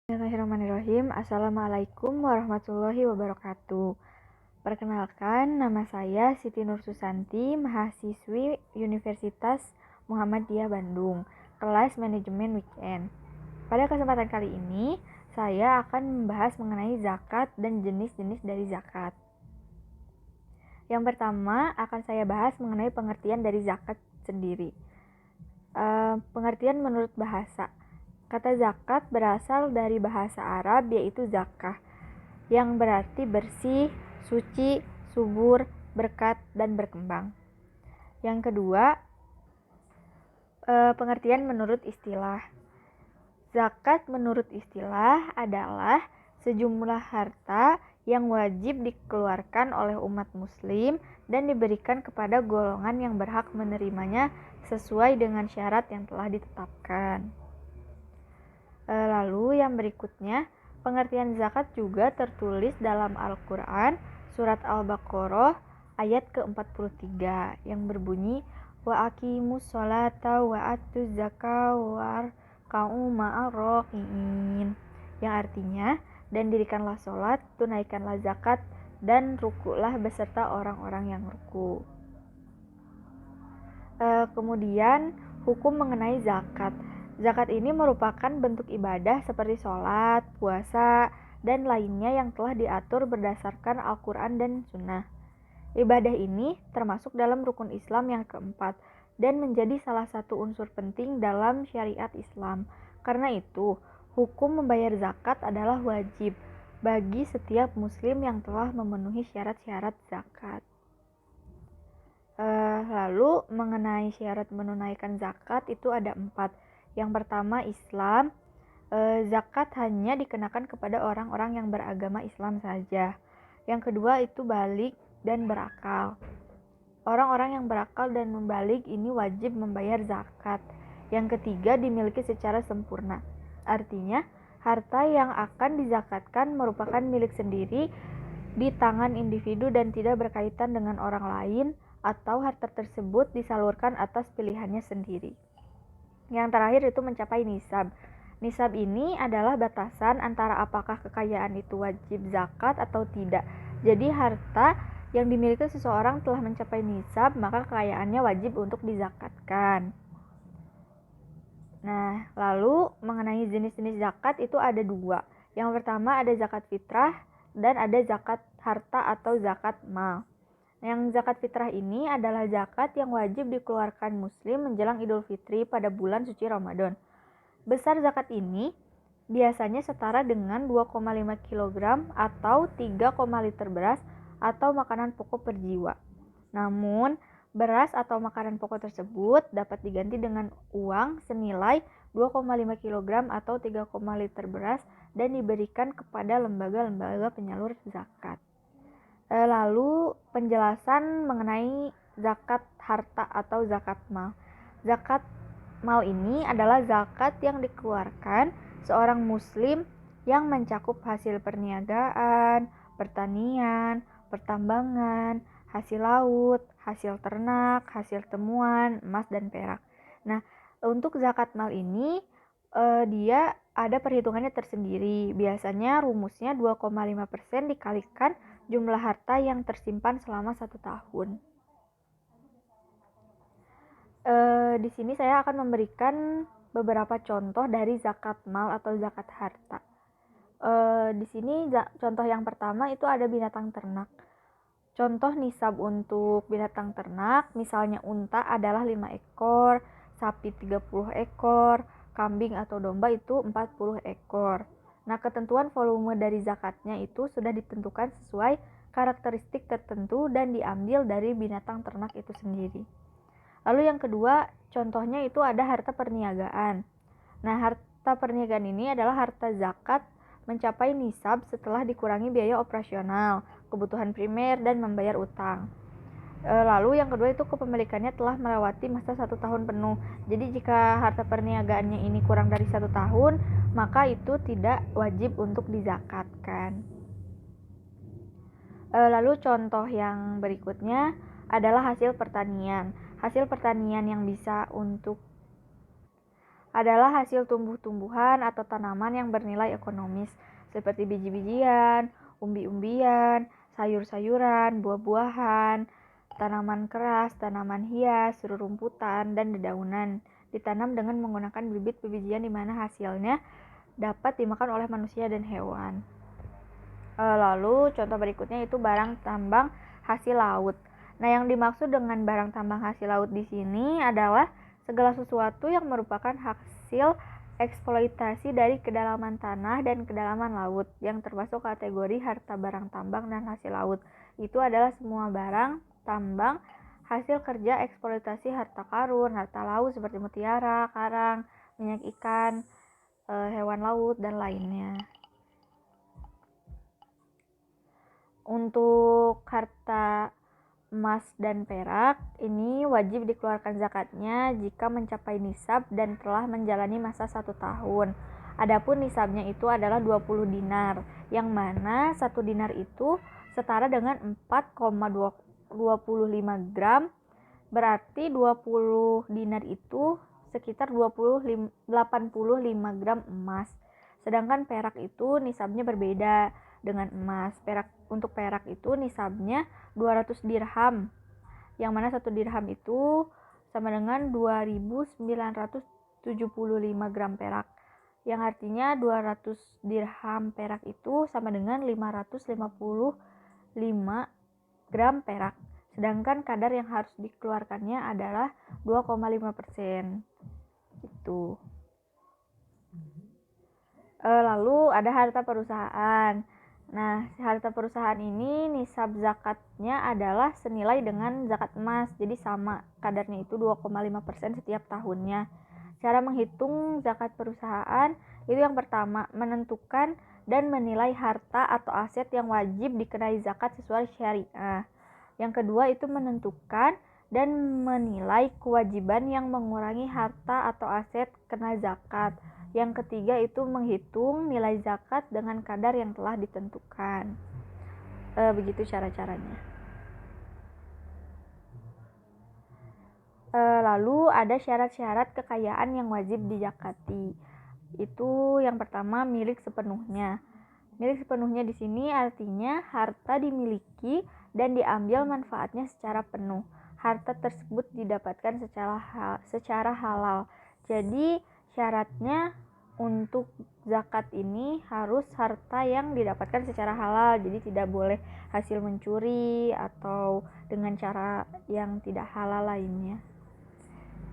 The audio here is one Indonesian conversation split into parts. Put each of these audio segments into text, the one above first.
Bismillahirrahmanirrahim. Assalamualaikum warahmatullahi wabarakatuh. Perkenalkan, nama saya Siti Nur Susanti, mahasiswi Universitas Muhammadiyah Bandung, kelas Manajemen Weekend. Pada kesempatan kali ini, saya akan membahas mengenai zakat dan jenis-jenis dari zakat. Yang pertama, akan saya bahas mengenai pengertian dari zakat sendiri. Pengertian menurut bahasa. Kata zakat berasal dari bahasa Arab yaitu zakah, yang berarti bersih, suci, subur, berkat, dan berkembang. Yang kedua, pengertian menurut istilah. Zakat menurut istilah adalah sejumlah harta yang wajib dikeluarkan oleh umat muslim dan diberikan kepada golongan yang berhak menerimanya sesuai dengan syarat yang telah ditetapkan. Lalu yang berikutnya, pengertian zakat juga tertulis dalam Al-Quran, surat Al-Baqarah, ayat ke-43, yang berbunyi, wa aqimus sholata wa atuz zakah warka'u ma'ar raki'in, yang artinya, dan dirikanlah sholat, tunaikanlah zakat, dan rukuklah beserta orang-orang yang ruku. Kemudian, hukum mengenai zakat. Zakat ini merupakan bentuk ibadah seperti sholat, puasa, dan lainnya yang telah diatur berdasarkan Al-Quran dan Sunnah. Ibadah ini termasuk dalam rukun Islam yang keempat dan menjadi salah satu unsur penting dalam syariat Islam. Karena itu, hukum membayar zakat adalah wajib bagi setiap muslim yang telah memenuhi syarat-syarat zakat. Lalu mengenai syarat menunaikan zakat itu ada 4. Yang pertama Islam, zakat hanya dikenakan kepada orang-orang yang beragama Islam saja. Yang kedua itu balik dan berakal. Orang-orang yang berakal dan membalik ini wajib membayar zakat. Yang ketiga dimiliki secara sempurna. Artinya harta yang akan dizakatkan merupakan milik sendiri di tangan individu dan tidak berkaitan dengan orang lain, atau harta tersebut disalurkan atas pilihannya sendiri. Yang terakhir itu mencapai nisab. Nisab ini adalah batasan antara apakah kekayaan itu wajib zakat atau tidak. Jadi harta yang dimiliki seseorang telah mencapai nisab, maka kekayaannya wajib untuk dizakatkan. Nah, lalu mengenai jenis-jenis zakat itu ada 2. Yang pertama ada zakat fitrah dan ada zakat harta atau zakat mal. Yang zakat fitrah ini adalah zakat yang wajib dikeluarkan muslim menjelang Idul Fitri pada bulan suci Ramadan. Besar zakat ini biasanya setara dengan 2,5 kg atau 3, liter beras atau makanan pokok per jiwa. Namun, beras atau makanan pokok tersebut dapat diganti dengan uang senilai 2,5 kg atau 3, liter beras dan diberikan kepada lembaga-lembaga penyalur zakat. Lalu penjelasan mengenai zakat harta atau zakat mal. Zakat mal ini adalah zakat yang dikeluarkan seorang muslim yang mencakup hasil perniagaan, pertanian, pertambangan, hasil laut, hasil ternak, hasil temuan, emas dan perak. Nah, untuk zakat mal ini dia ada perhitungannya tersendiri. Biasanya rumusnya 2,5% dikalikan jumlah harta yang tersimpan selama 1 tahun. Di sini saya akan memberikan beberapa contoh dari zakat mal atau zakat harta. Di sini contoh yang pertama itu ada binatang ternak. Contoh nisab untuk binatang ternak, misalnya unta adalah 5 ekor, sapi 30 ekor, kambing atau domba itu 40 ekor. Nah, ketentuan volume dari zakatnya itu sudah ditentukan sesuai karakteristik tertentu dan diambil dari binatang ternak itu sendiri. Lalu yang kedua, contohnya itu ada harta perniagaan. Nah, harta perniagaan ini adalah harta zakat mencapai nisab setelah dikurangi biaya operasional, kebutuhan primer, dan membayar utang. Lalu yang kedua itu kepemilikannya telah melewati masa 1 tahun penuh. Jadi jika harta perniagaannya ini kurang dari 1 tahun, maka itu tidak wajib untuk dizakatkan. Lalu contoh yang berikutnya adalah hasil pertanian. Hasil pertanian yang bisa untuk adalah hasil tumbuh-tumbuhan atau tanaman yang bernilai ekonomis seperti biji-bijian, umbi-umbian, sayur-sayuran, buah-buahan, tanaman keras, tanaman hias, rerumputan, dan dedaunan. Ditanam dengan menggunakan bibit bijian di mana hasilnya dapat dimakan oleh manusia dan hewan. Lalu contoh berikutnya itu barang tambang hasil laut. Nah, yang dimaksud dengan barang tambang hasil laut di sini adalah segala sesuatu yang merupakan hasil eksploitasi dari kedalaman tanah dan kedalaman laut yang termasuk kategori harta barang tambang dan hasil laut. Itu adalah semua barang tambang hasil kerja eksploitasi harta karun, harta laut seperti mutiara, karang, minyak ikan, hewan laut, dan lainnya. Untuk harta emas dan perak, ini wajib dikeluarkan zakatnya jika mencapai nisab dan telah menjalani masa 1 tahun. Adapun nisabnya itu adalah 20 dinar, yang mana 1 dinar itu setara dengan 4,25 gram, berarti 20 dinar itu sekitar 85 gram emas. Sedangkan perak itu nisabnya berbeda dengan emas. Untuk perak itu nisabnya 200 dirham, yang mana 1 dirham itu sama dengan 2975 gram perak, yang artinya 200 dirham perak itu sama dengan 555 gram perak. Sedangkan kadar yang harus dikeluarkannya adalah 2,5%. Itu. Lalu ada harta perusahaan. Nah, harta perusahaan ini nisab zakatnya adalah senilai dengan zakat emas. Jadi sama, kadarnya itu 2,5% setiap tahunnya. Cara menghitung zakat perusahaan itu yang pertama, menentukan dan menilai harta atau aset yang wajib dikenai zakat sesuai syariah. Yang kedua itu menentukan dan menilai kewajiban yang mengurangi harta atau aset kena zakat. Yang ketiga itu menghitung nilai zakat dengan kadar yang telah ditentukan. Begitu cara-caranya. Lalu ada syarat-syarat kekayaan yang wajib dizakati. Itu yang pertama milik sepenuhnya. Milik sepenuhnya di sini artinya harta dimiliki dan diambil manfaatnya secara penuh. Harta tersebut didapatkan secara halal. Jadi syaratnya untuk zakat ini harus harta yang didapatkan secara halal, jadi tidak boleh hasil mencuri atau dengan cara yang tidak halal lainnya.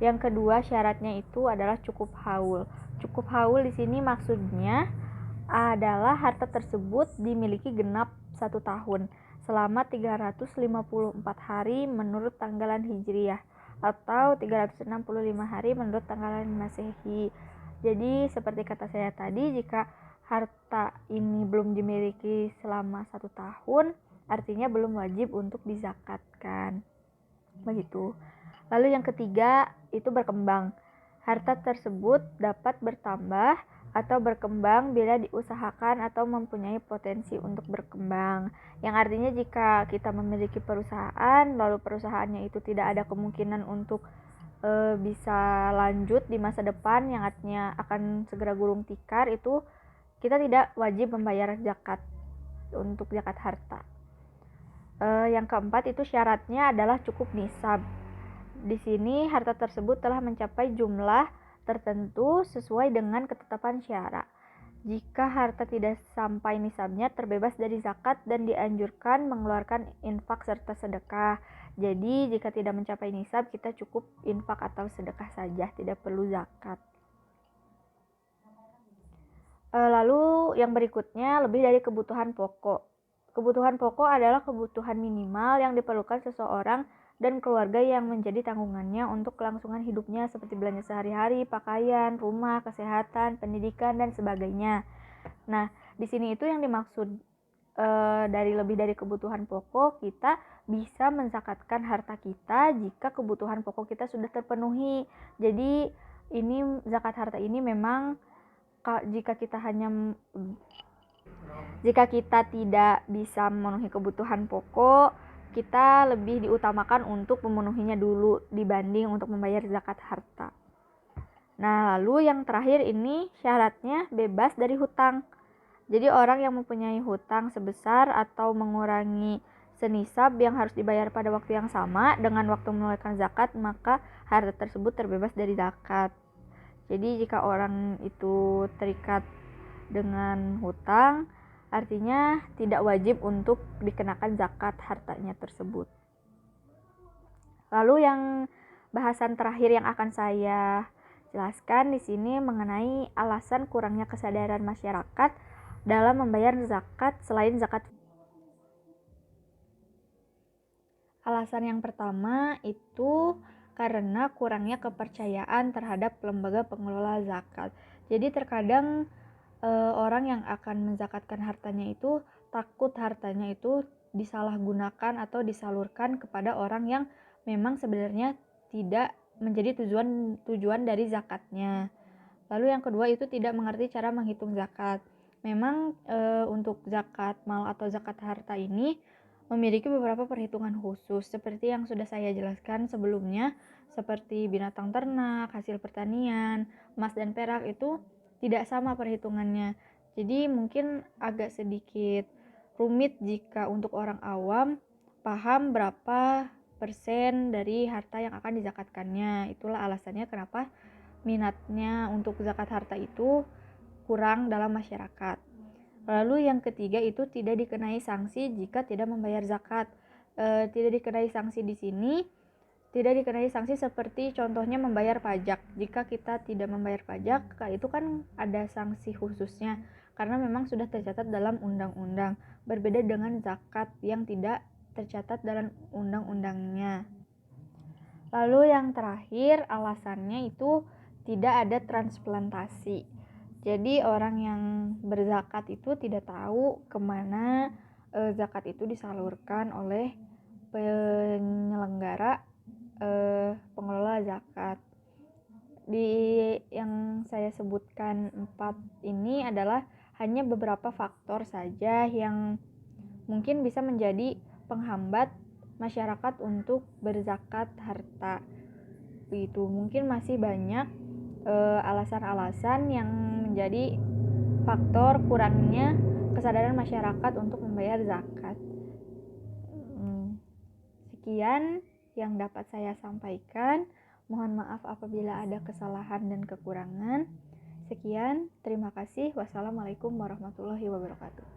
Yang kedua syaratnya itu adalah cukup haul. Cukup haul di sini maksudnya adalah harta tersebut dimiliki genap 1 tahun selama 354 hari menurut tanggalan Hijriyah atau 365 hari menurut tanggalan Masehi. Jadi seperti kata saya tadi, jika harta ini belum dimiliki selama 1 tahun, artinya belum wajib untuk dizakatkan. Begitu. Lalu yang ketiga itu berkembang. Harta tersebut dapat bertambah atau berkembang bila diusahakan atau mempunyai potensi untuk berkembang. Yang artinya jika kita memiliki perusahaan, lalu perusahaannya itu tidak ada kemungkinan untuk bisa lanjut di masa depan, yang artinya akan segera gulung tikar, itu kita tidak wajib membayar zakat untuk zakat harta. Yang keempat itu syaratnya adalah cukup nisab. Di sini harta tersebut telah mencapai jumlah tertentu sesuai dengan ketetapan syara. Jika harta tidak sampai nisabnya, terbebas dari zakat dan dianjurkan mengeluarkan infak serta sedekah. Jadi jika tidak mencapai nisab, kita cukup infak atau sedekah saja, tidak perlu zakat. Lalu yang berikutnya lebih dari kebutuhan pokok. Kebutuhan pokok adalah kebutuhan minimal yang diperlukan seseorang dan keluarga yang menjadi tanggungannya untuk kelangsungan hidupnya seperti belanja sehari-hari, pakaian, rumah, kesehatan, pendidikan, dan sebagainya. Nah, di sini itu yang dimaksud dari lebih dari kebutuhan pokok, kita bisa menzakatkan harta kita jika kebutuhan pokok kita sudah terpenuhi. Jadi ini zakat harta ini memang jika kita tidak bisa memenuhi kebutuhan pokok, kita lebih diutamakan untuk memenuhinya dulu dibanding untuk membayar zakat harta. Nah, lalu yang terakhir ini syaratnya bebas dari hutang. Jadi orang yang mempunyai hutang sebesar atau mengurangi senisab yang harus dibayar pada waktu yang sama dengan waktu menunaikan zakat, maka harta tersebut terbebas dari zakat. Jadi jika orang itu terikat dengan hutang, artinya tidak wajib untuk dikenakan zakat hartanya tersebut. Lalu yang bahasan terakhir yang akan saya jelaskan di sini mengenai alasan kurangnya kesadaran masyarakat dalam membayar zakat selain zakat. Alasan yang pertama itu karena kurangnya kepercayaan terhadap lembaga pengelola zakat. Jadi terkadang orang yang akan menzakatkan hartanya itu takut hartanya itu disalahgunakan atau disalurkan kepada orang yang memang sebenarnya tidak menjadi tujuan dari zakatnya. Lalu yang kedua itu tidak mengerti cara menghitung zakat. Memang untuk zakat mal atau zakat harta ini memiliki beberapa perhitungan khusus seperti yang sudah saya jelaskan sebelumnya, seperti binatang ternak, hasil pertanian, emas dan perak itu tidak sama perhitungannya. Jadi mungkin agak sedikit rumit jika untuk orang awam paham berapa persen dari harta yang akan dizakatkannya. Itulah alasannya kenapa minatnya untuk zakat harta itu kurang dalam masyarakat. Lalu yang ketiga itu tidak dikenai sanksi jika tidak membayar zakat. Tidak dikenai sanksi di sini, tidak dikenai sanksi seperti contohnya membayar pajak. Jika kita tidak membayar pajak, itu kan ada sanksi khususnya karena memang sudah tercatat dalam undang-undang. Berbeda dengan zakat yang tidak tercatat dalam undang-undangnya. Lalu yang terakhir alasannya itu tidak ada transplantasi. Jadi orang yang berzakat itu tidak tahu kemana zakat itu disalurkan oleh penyelenggara pengelola zakat. Di yang saya sebutkan 4 ini adalah hanya beberapa faktor saja yang mungkin bisa menjadi penghambat masyarakat untuk berzakat harta. Itu mungkin masih banyak alasan-alasan yang menjadi faktor kurangnya kesadaran masyarakat untuk membayar zakat. Sekian yang dapat saya sampaikan. Mohon maaf apabila ada kesalahan dan kekurangan. Sekian, terima kasih. Wassalamualaikum warahmatullahi wabarakatuh.